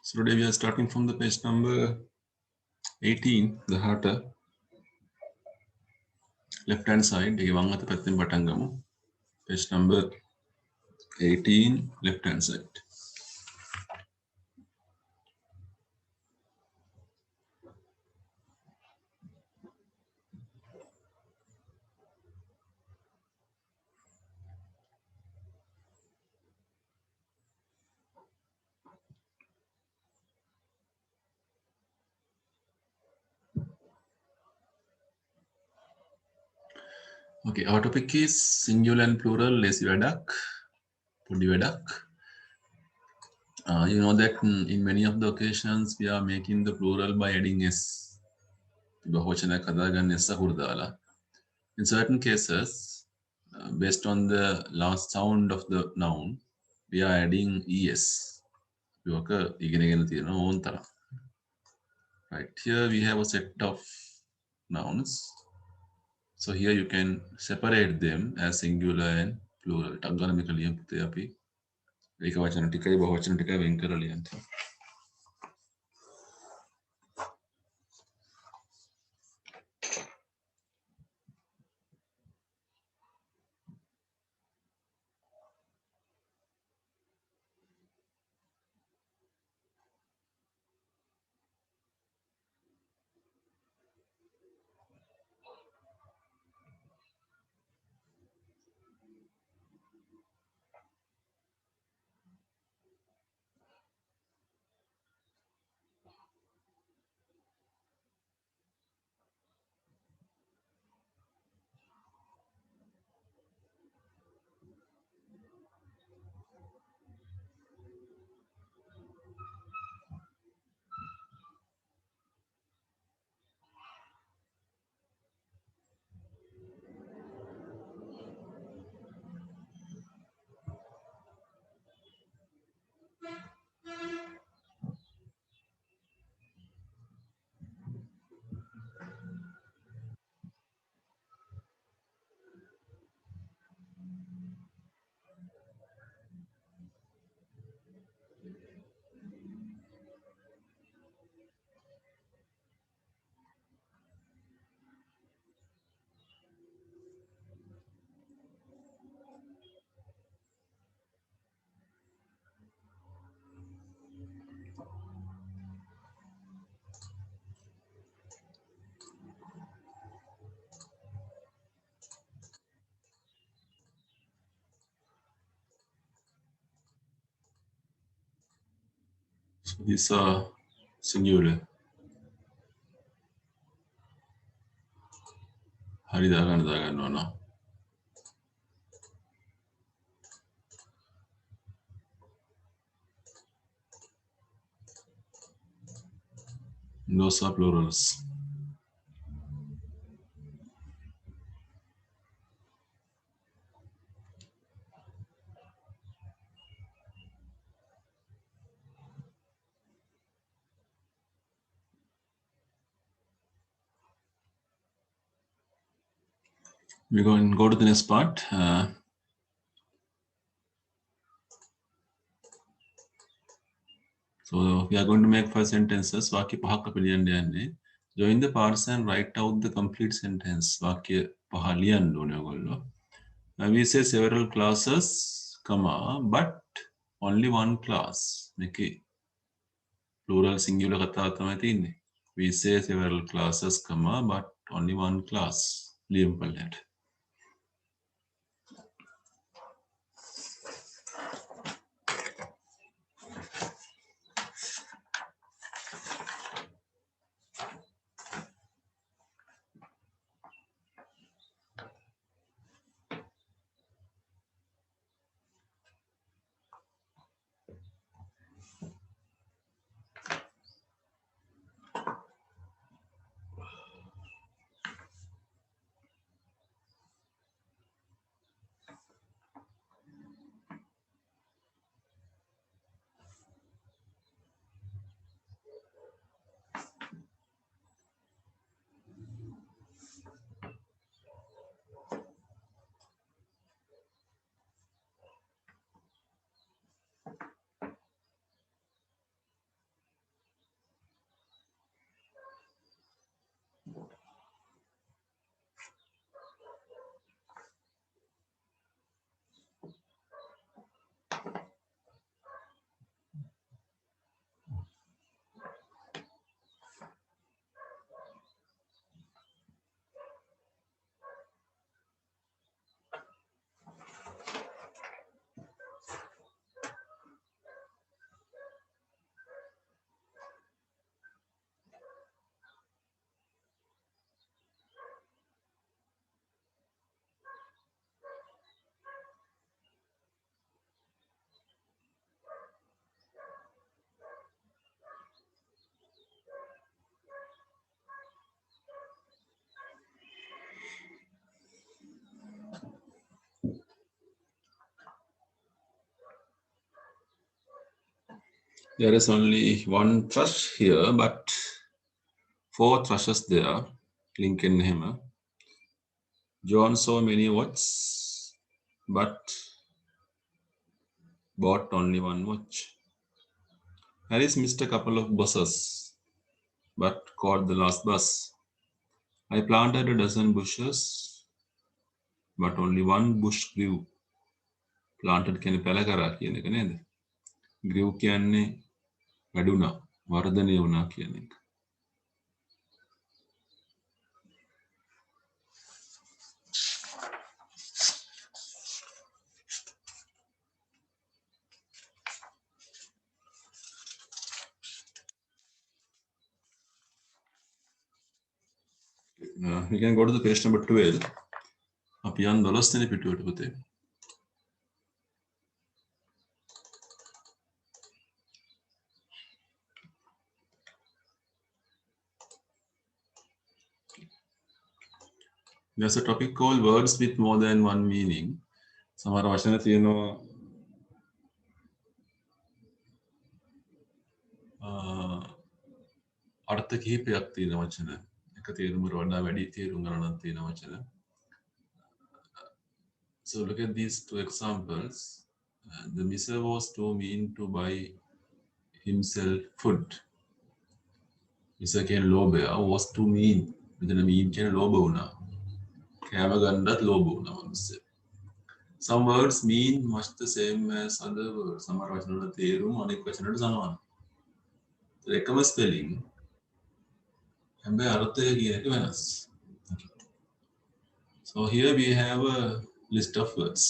So today we are starting from the page number 18, the harta. Left hand side, page number 18, left hand side. Okay, our topic is singular and plural lesi wadak, pudi wadak. You know that in many of the occasions we are making the plural by adding s. Bahwachana kadagan essa hurdala. In certain cases, based on the last sound of the noun, we are adding es. Right, here we have a set of nouns. So here you can separate them as singular and plural. Tanggalamikaliyan puthe api ekavachana tikai bahuvachana tikai වෙන් කරලා ලියන්න. So these are singular. හරි දාගන්න ඕන. Those are plurals. We're going to go to the next part. So we are going to make 5 sentences. වාක්‍ය පහක් අපි ලියන්න යන්නේ. Join the parts and write out the complete sentence. වාක්‍ය පහ ලියන්න ඕනේ ඔයගොල්ලෝ. Now we say several classes, comma, but only one class. මේකේ plural singular කතාව තමයි තියෙන්නේ. We say several classes, comma, but only one class. ලියමු පල්ලයට. There is only one thrush here, but 4 thrushes there. Lincoln hammer. John saw many watches, but bought only one watch. Harris missed a couple of buses, but caught the last bus. I planted a dozen bushes, but only one bush grew. Planted කියන්නේ පැල කරා කියන එක නේද? Grew කියන්නේ වැඩුණා, වර්ධනය වුණා කියන එක. We can go to the page number 12. අපි යන් 12 වෙනි පිටුවට පුතේ. There's a topic called words with more than one meaning. සමහර වචන තියෙනවා අර්ථ කිහිපයක් තියෙන වචන. එක තේරුමකට වඩා වැඩි තේරුම් ගණනක් තියෙන වචන. So look at these two examples. The miser was too mean to buy himself food. Miser කියන්නේ ලෝභය. Was too mean. මෙතන mean කියන්නේ ලෝභ වුණා. කෑම ගන්නත් ලෝභ වුණා මිනිස්සු. Some words mean much the same as other words. සමහර වචන වල තේරුම අනෙක් වචන වලට සමානයි. එකම spelling හැබැයි අර්ථය කියන එක වෙනස්. So here we have a list of words.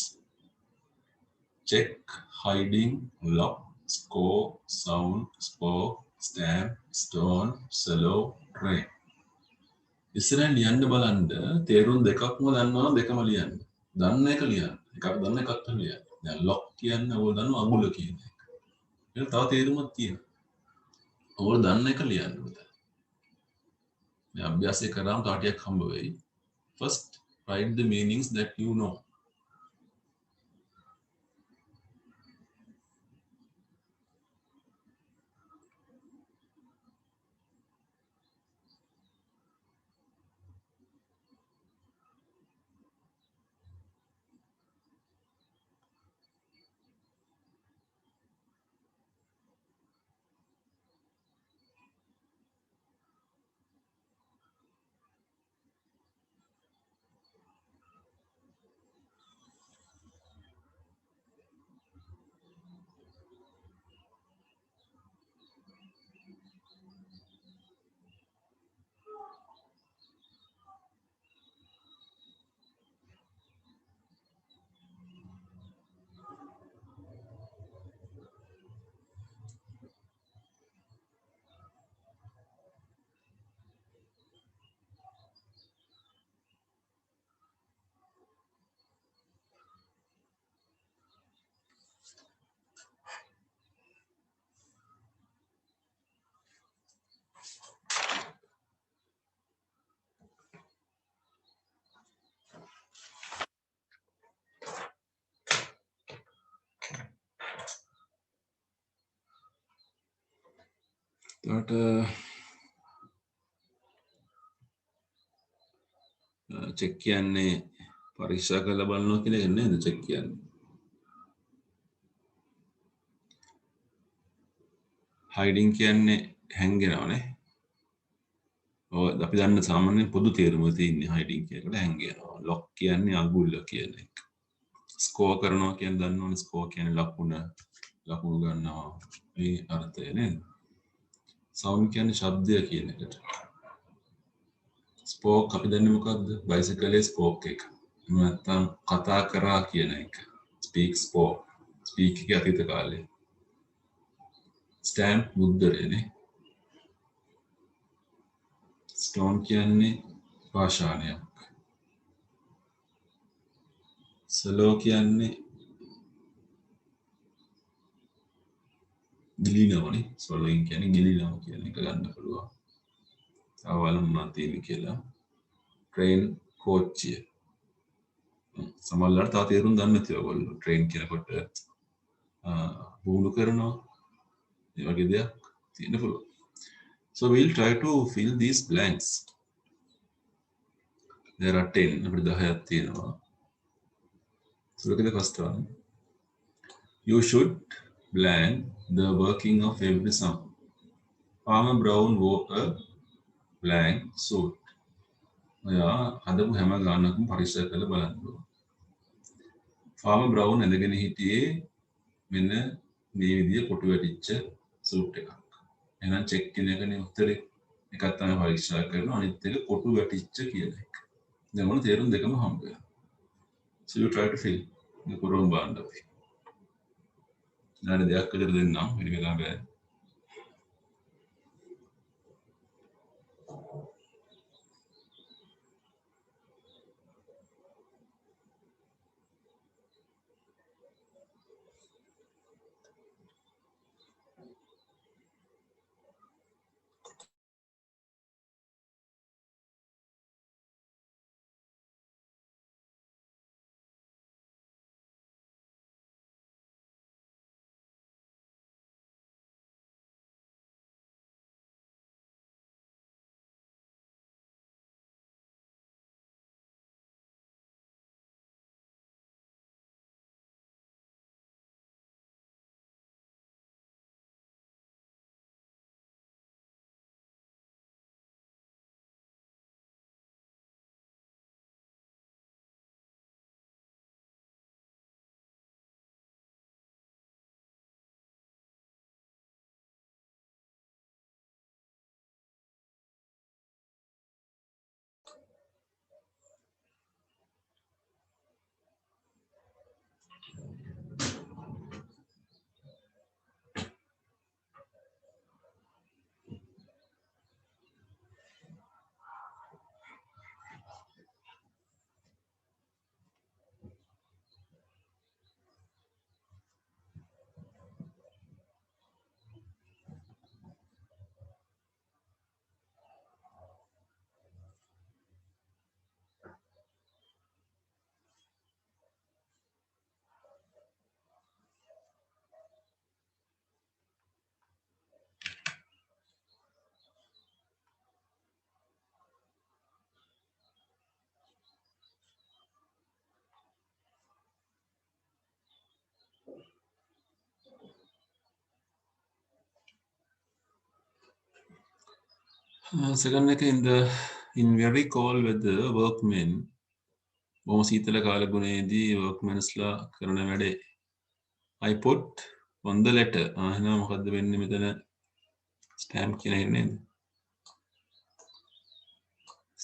Check, hiding, lock, score, sound, spoke, stamp, stone, shallow, train. ඉස්සරහින් ලියන්න බලන්න තේරුම් දෙකක්ම දන්නවා දෙකම ලියන්න. දන්න එක ලියන්න. එකක් දන්න එකක් ලියන්න. දැන් lock කියන්නේ ඔයගොල්ලෝ දන්නවා අඟුල කියන එක. ඒක තව තේරුමක් තියෙනවා. ඔයගොල්ලෝ දන්න එක ලියන්න පුතේ. මේ අභ්‍යාසය කරාම තාටියක් හම්බ වෙයි. First write the meanings that you know. But check කියන්නේ පරීක්ෂා කරලා බලනවා කියන එක නේද check කියන්නේ. hiding කියන්නේ හැංගෙනවනේ. ඔය අපි දන්න සාමාන්‍ය පොදු තේරුම තියෙන්නේ hiding කියනකොට හැංගෙනවා. lock කියන්නේ අඟුල කියන එක. score කරනවා කියන්නේ දන්නවනේ score කියන්නේ ලකුණු ගන්නවා. මේ අර්ථය නේද? sound කියන්නේ ශබ්දය කියන එකට. spoke අපි දන්නේ මොකද්ද? bicycle spoke එක. නැත්නම් කතා කරා කියන එක. speak spoke. speak එක අතීත කාලේ. stamp මුද්‍රණයනේ. stone කියන්නේ පාෂාණයක්. slow කියන්නේ ගිලිනවනේ. swallowing කියන්නේ ගිලිනවා කියන එක ගන්න පුළුවන්. තව බලමු මොනවද තියෙන්නේ කියලා. train කෝච්චිය. සමහරවිට තා තේරුම් ගන්න නැති ඔයගොල්ලෝ train කියනකොට පුහුණු කරනවා. So we'll try to fill these blanks. There are 10. So look at the first one. You should blank the working of every sum. Farmer Brown wore a blank suit. ඔයා හදපු හැම ගානක්ම පරික්ෂා කරලා බලන්න ඕන. Farmer Brown ඇඳගෙන හිටියේ මෙන්න මේ විදිය කොටු වැටිච්ච සූට් එකක්. එහෙනම් චෙක් කියන එකනේ උත්තරේ. එකක් තමයි පරීක්ෂා කරනවා අනිත් එක කොටු වැටිච්ච කියන එක. දැන් මොන තේරුම් දෙකම හම්බ වෙනවා. So you try to fill. මේ පුරුම් බාන්න අපි. ඊළඟ දෙයක් විතර දෙන්නම්. වැඩි වෙලා බෑ. Second එක in very cold weather workmen බොහොම සීතල කාලගුණයේදී workmensලා කරන වැඩේ. I put on the letter. එහෙනම් මොකද්ද වෙන්නේ මෙතන stamp කියන එක නේද?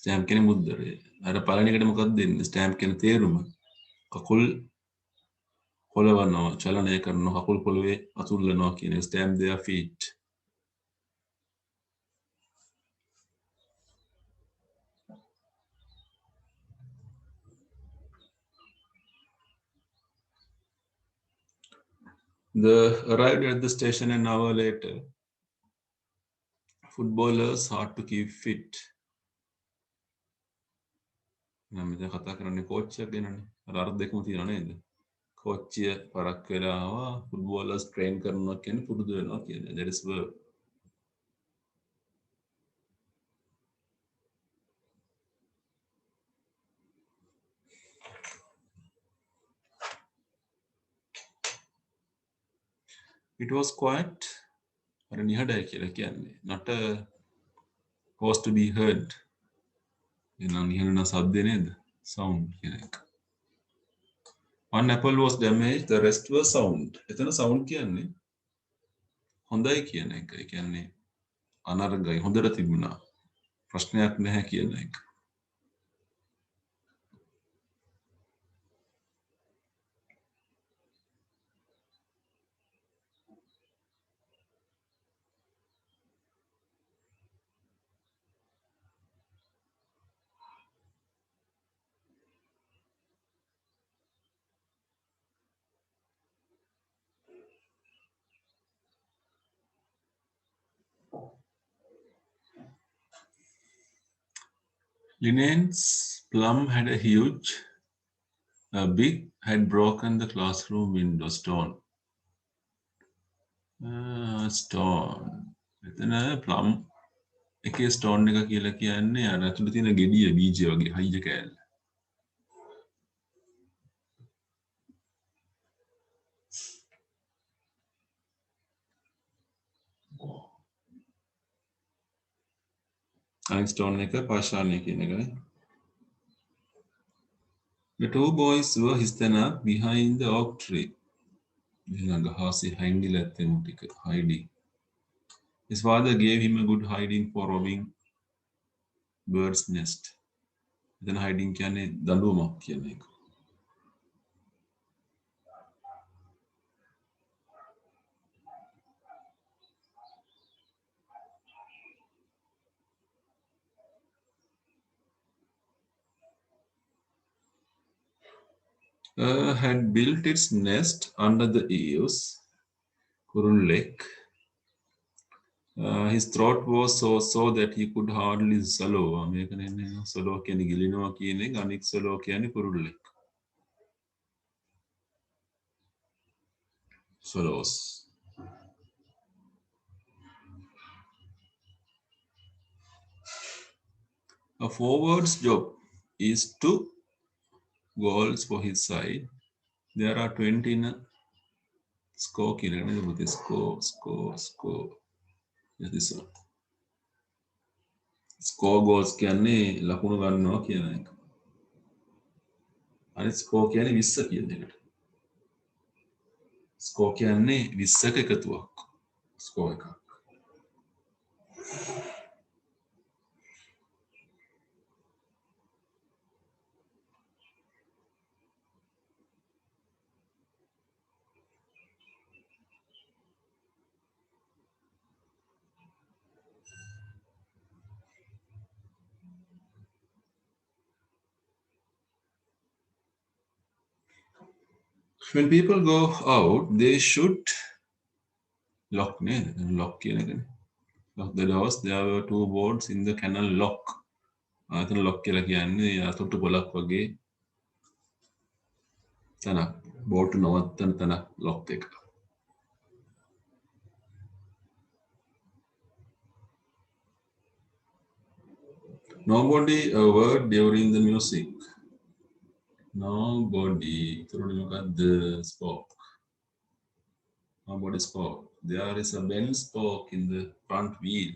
stamp කියන්නේ මුද්දරය. අර පළවෙනි එකට මොකක්ද දෙන්නේ? stamp කියන තේරුම. කකුල් පොළවනවා, චලනය කරනවා, කකුල් පොළවේ අතුල්ලනවා කියන එක stamp their feet. Arrived at the station an hour later. Footballers hard to keep fit. නම් මෙතන කතා කරන්නේ කෝච් එකක් ගැනනේ. අර අර්ථ දෙකම තියෙනවා නේද? කෝච්චිය පරක් වෙලා ආවා footballers train කරනවා කියන්නේ පුරුදු වෙනවා කියන්නේ. That is verb. It was quite අර නිහඬයි කියලා කියන්නේ. Not a was to be heard. එහෙනම් නිහඬ නම් ශබ්දේ නේද? Sound කියන එක. One apple was damaged, the rest were sound. එතන sound කියන්නේ හොඳයි කියන එක. ඒ කියන්නේ අනර්ගයි හොඳට තිබුණා. ප්‍රශ්නයක් නැහැ කියන එක. Linen's plum had a big had broken the classroom window stone. stone. එතන plum එකේ stone එක කියලා කියන්නේ අර ඇතුළේ තියෙන ගෙඩිය බීජය වගේ හයිය කෑල්ල. අනිත් stone එක පාෂාණය කියන එකනේ. The two boys were hidden up behind the oak tree. ගහසේ හැංගිලා ඇත්තෙමු ටික hiding. His father gave him a good hiding for robbing bird's nest. එතන hiding කියන්නේ දඬුවමක් කියන එක. Had built its nest under the eaves, Kurunlek. His throat was so that he could hardly swallow. මේක නෙන්නේ swallow කියන්නේ ගිලිනවා කියන එක අනික් swallow කියන්නේ කුරුල්ලෙක්. Swallows. A forward's job is 2 goals for his side. There are 20 in a score කියන එක නේද පුතේ score. Yes, this one. Score goals කියන්නේ ලකුණු ගන්නවා කියන එක. අනිත් score කියන්නේ 20 කියන එකට. Score කියන්නේ 20ක එකතුවක්. Score එකක්. When people go out, they should lock කියන එකනේ. Lock the doors. There were 2 boards in the canal lock. අතන lock කියලා කියන්නේ අතොට්ටු පොලක් වගේ තැනක්. බෝට් නවත්තන තැනක් lock එක. Nobody a word during the music. Nobody spoke. Nobody spoke. There is a bent spoke in the front wheel.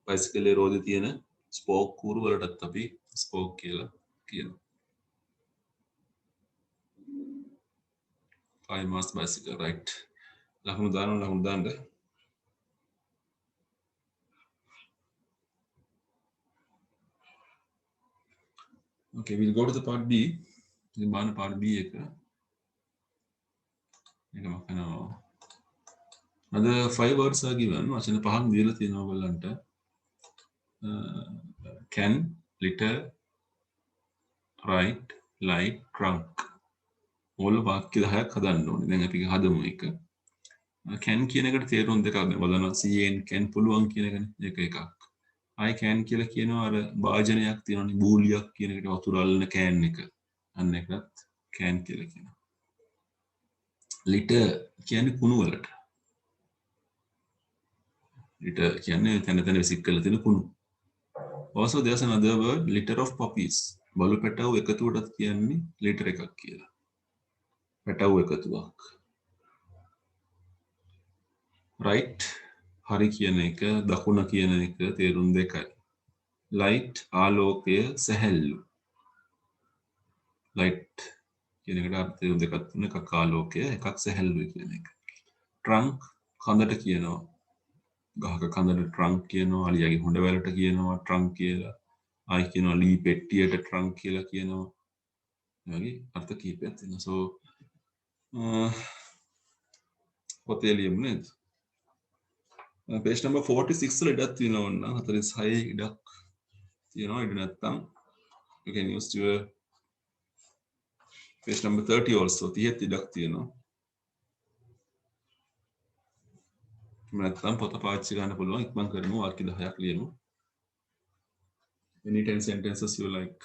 Bicycle රෝදේ තියෙන spoke කූරු වලටත් අපි spoke කියලා කියනවා. 5 mast bicycle, right? ලකුණු දාන්න. Okay, we'll go to the part B. ඉතින් බලන්න part B එක. මේක මම කරනවා. අද 5 words are given. වචන පහක් දීලා තියෙනවා ඔයගොල්ලන්ට. Can, litter, write, light, trunk. ඕල වාක්‍ය 10ක් හදන්න ඕනේ. දැන් අපි හදමු එක. can කියන එකට තේරුම් දෙකක් බලනවා. can පුළුවන් කියන එකනේ. ඒක එකක්. I can කියලා කියනවා අර භාජනයක් තියෙනවනේ බූලියක් කියන එකට වතුර අල්ලන can එක. අන්න ඒකත් can කියලා කියනවා. litter කියන්නේ කුණු වලට. litter කියන්නේ තැන විසික් කරලා තියෙන කුණු. Also there's another word, litter of puppies. බලු පැටව් එකතුවටත් කියන්නේ litter එකක් කියලා. පැටව් එකතුවක්. right හරි කියන එක දකුණ කියන එක තේරුම් දෙකයි. light ආලෝකය සැහැල්ලු. light කියන එකට අර්ථ තේරුම් දෙකක් තියෙනවා. එකක් ආලෝකය එකක් සැහැල්ලුයි කියන එක. trunk කඳට කියනවා. ගහක කඳට trunk කියනවා. අලියාගේ හොඬ වැලට කියනවා trunk කියලා. ආයි කියනවා ලී පෙට්ටියට trunk කියලා කියනවා. ඒ වගේ අර්ථ කීපයක් තියෙනවා. so පොතේ ලියමු නේද? page number 46 වල ඉඩක් තියෙනවා නම් 46 ඉඩක් තියෙනවා. ඉඩ නැත්තම් you can use your page number 30 also 30 ඉඩක් තියෙනවා. නැත්තම් පොත පාවිච්චි ගන්න පුළුවන්. ඉක්මන් කරමු වාක්‍ය 10ක් ලියමු. Any 10 sentences you like.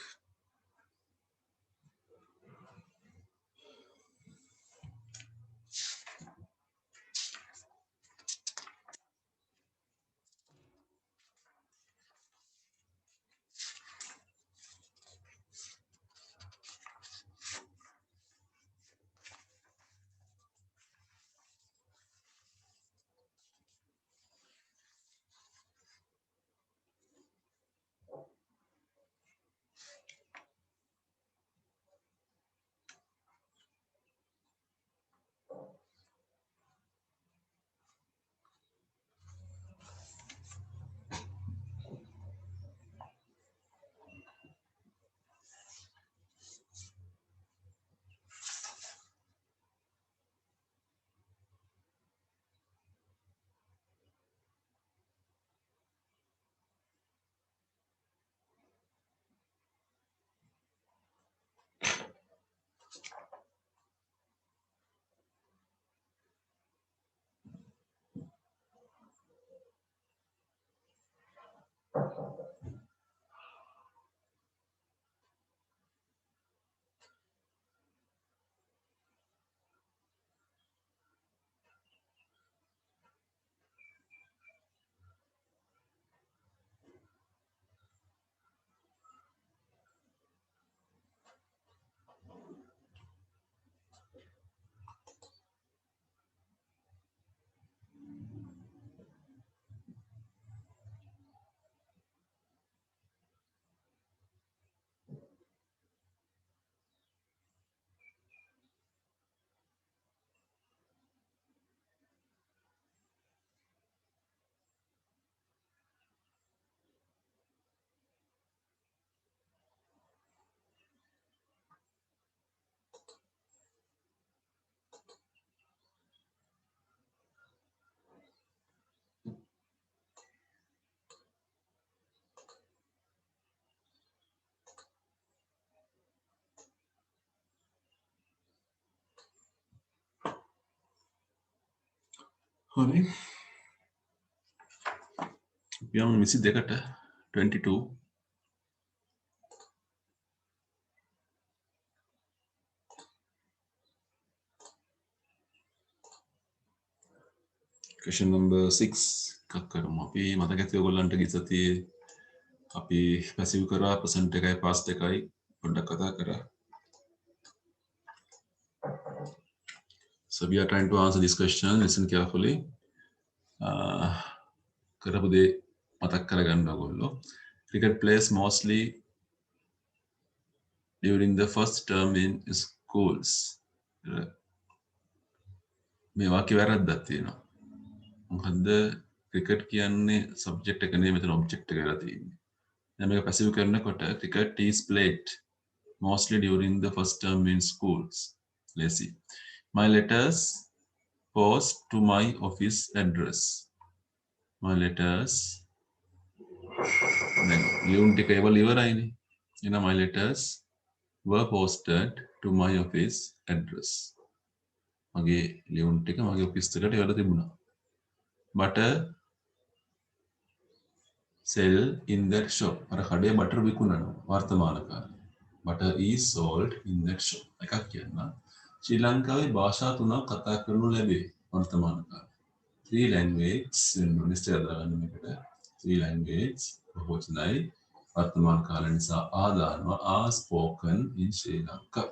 හරි යම් 22ට 22 question number 6 එකක් කරමු අපි මතක ඇති ඔයගොල්ලන්ට ගිය සතියේ අපි පැසිව් කරා present එකයි past එකයි පොඩ්ඩක් කතා කරා so we are trying to answer this question listen carefully කරපු දේ මතක් කරගන්න ඔයගොල්ලෝ cricket plays mostly during the first term in schools මේ වාක්‍ය වැරද්දක් තියෙනවා මොකද්ද ක්‍රිකට් කියන්නේ සබ්ජෙක්ට් එක නෙමෙයි මෙතන ඔබ්ජෙක්ට් එක වෙලා තියෙන්නේ දැන් මේක පැසිව් කරනකොට cricket is played mostly during the first term in schools let's see my letters post to my office address my letters then ලියුම් ටික ඒවල ඉවරයිනේ එහෙනම් my letters were posted to my office address මගේ ලියුම් ටික මගේ office එකට එවලා තිබුණා butter sell in that shop අර කඩේ බටර් විකුණනවා වර්තමාන කාලේ butter is sold in that shop එකක් කියන්න ශ්‍රී ලංකාවේ භාෂා තුනක් කතා කරනු ලැබේ වර්තමාන කාලේ three languages වෙනුනේ ඉස්සරහට මේකට three languages බහුවචනයි වර්තමාන කාලේ නිසා ආදානවා are spoken in Sri Lanka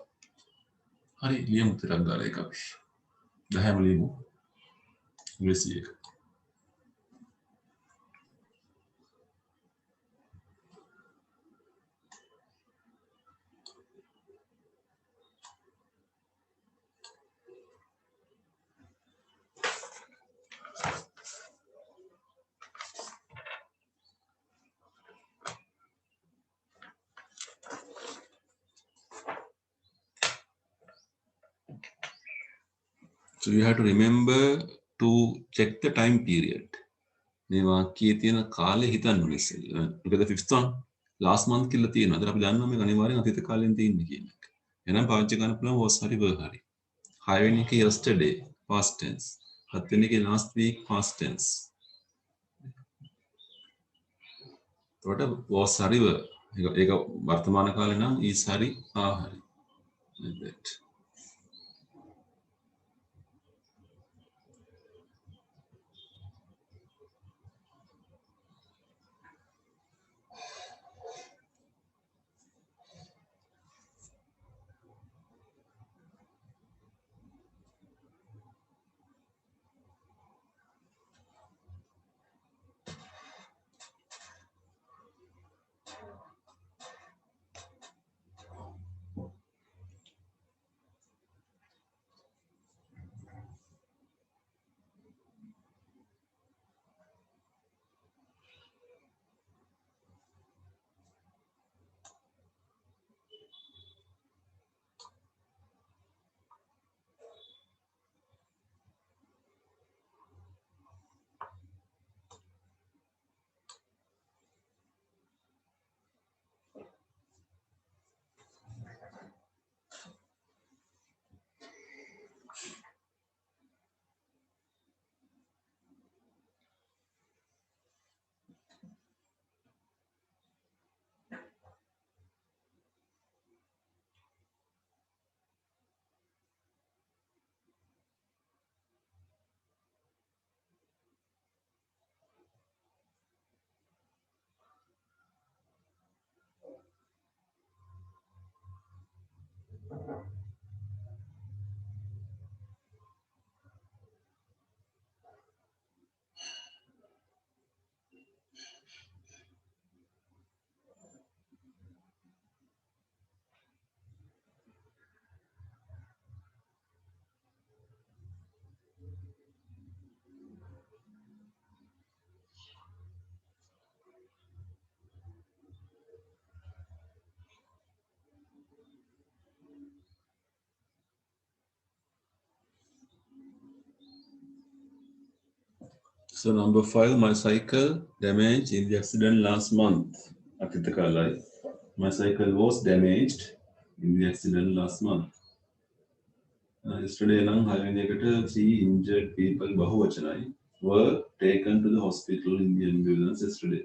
හරි ලියමු ටිකක් ගාලා එක අපි 10ම ලියමු ඉංග්‍රීසි එක So you have to remember to check the time period. මේ වාක්‍යයේ තියෙන කාලය හිතන්න ඕනේ ඉස්සෙල්ලා. Look at the fifth one. Last month කියලා තියෙනවා. ඒතර අපි දන්නවා මේක අනිවාර්යෙන් අතීත කාලෙන් තියෙන්නේ කියන එක. එහෙනම් පාවිච්චි කරන්න පුළුවන් was හරි were හරි. 6 වෙනි එක yesterday past tense. 7 වෙනි එක last week past tense. එතකොට was හරි were. ඒක වර්තමාන කාලේ නම් is හරි are හරි. Like that. So number 5, my cycle damaged in the accident last month. Atitakalai. My cycle was damaged in the accident last month. Yesterday, three injured people Bahuvachanai were taken to the hospital in the ambulance yesterday.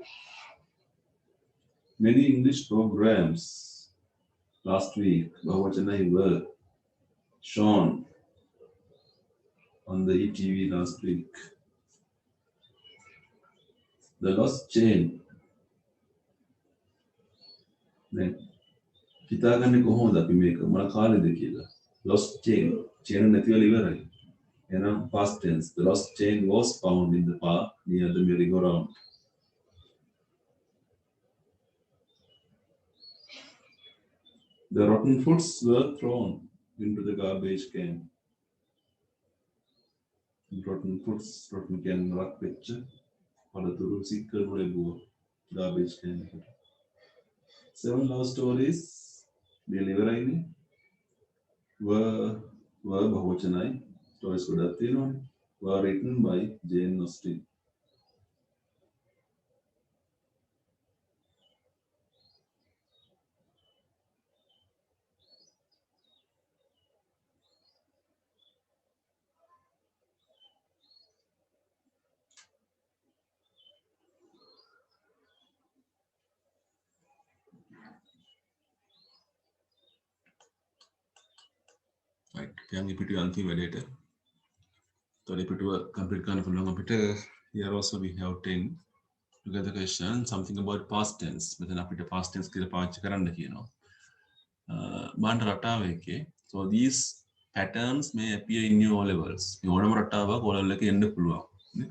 Many English programs last week Bahuvachanai were shown on the ETV last week. The lost chain. හිතාගන්නේ කොහොමද අපි මේක මොන කාලෙද කියලා lost chain නැති වෙලා ඉවරයි එහෙනම් past tense the lost chain was found in the park near the merry-go-round. The rotten fruits were thrown into the garbage can. Rotten fruits rotten can රක් වෙච්ච පළතුරු සික්කල් ලැබුවා garbage can එකට. 7 love stories delivery were Bahuvachanai stories ගොඩක් තියෙනවානේ were written by Jane Austen. Right. Yang පිටුවේ අන්තිම වැඩේට. තොරේ පිටුව complete කරන්න පුළුවන් අපිට. Here also we have 10 together question something about past tense. මෙතන අපිට past tense කියලා පාවිච්චි කරන්න කියනවා. මාන්න රටාව එකේ. So these patterns may appear in your O levels. මේ ඕනම රටාවක් O level එකේ එන්න පුළුවන්.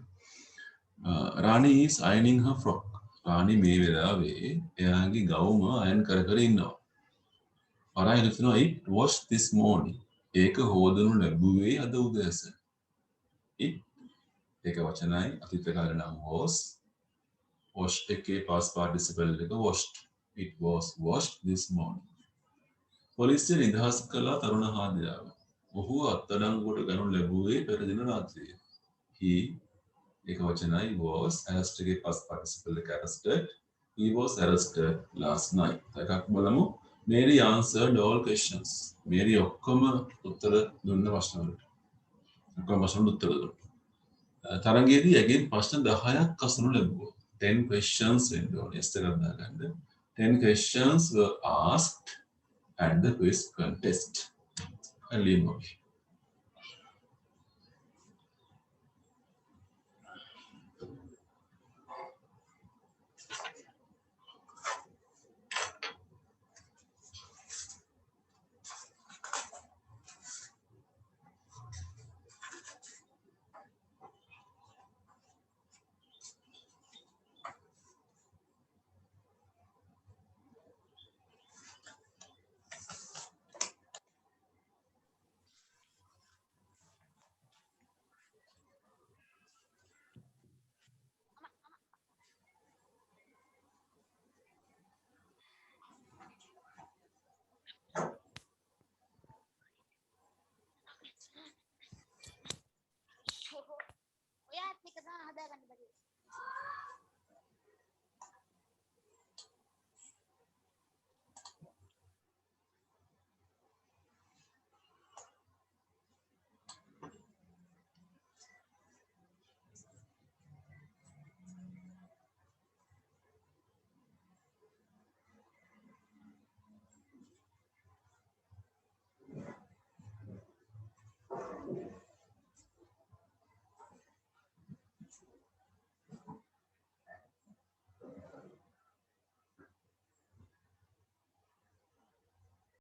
Rani is ironing her frock. Rani මේ වෙලාවේ එයාගේ ගවුම අයන් කර කර ඉන්නවා. අරයි හිතනවා it washed this morning. ඒක හොදනු ලැබුවේ අද උදෑසන. it ඒක වචනයි අතීත කාල නම් was wash එකේ past participle එක washed. It was washed this morning. පොලිසිය නිදහස් කළ තරුණ හාදියාව. ඔහු අත්අඩංගුවට ගනු ලැබුවේ පෙර දින රාත්‍රියේ. He ඒක වචනයි was arrested එකේ past participle එක arrested. He was arrested last night. එකක් බලමු. Mary answered all questions. Mary ඔක්කොම උත්තර දුන්න ප්‍රශ්න වලට. ඔක්කොම ප්‍රශ්න උත්තර දුන්නා. තරංගයේදී again ප්‍රශ්න 10ක් අසනු ලැබුවා. 10 questions වෙන්න ඕනේ. S එකක් දාගන්න. 10 questions were asked at the quiz contest. අලියමෝයි.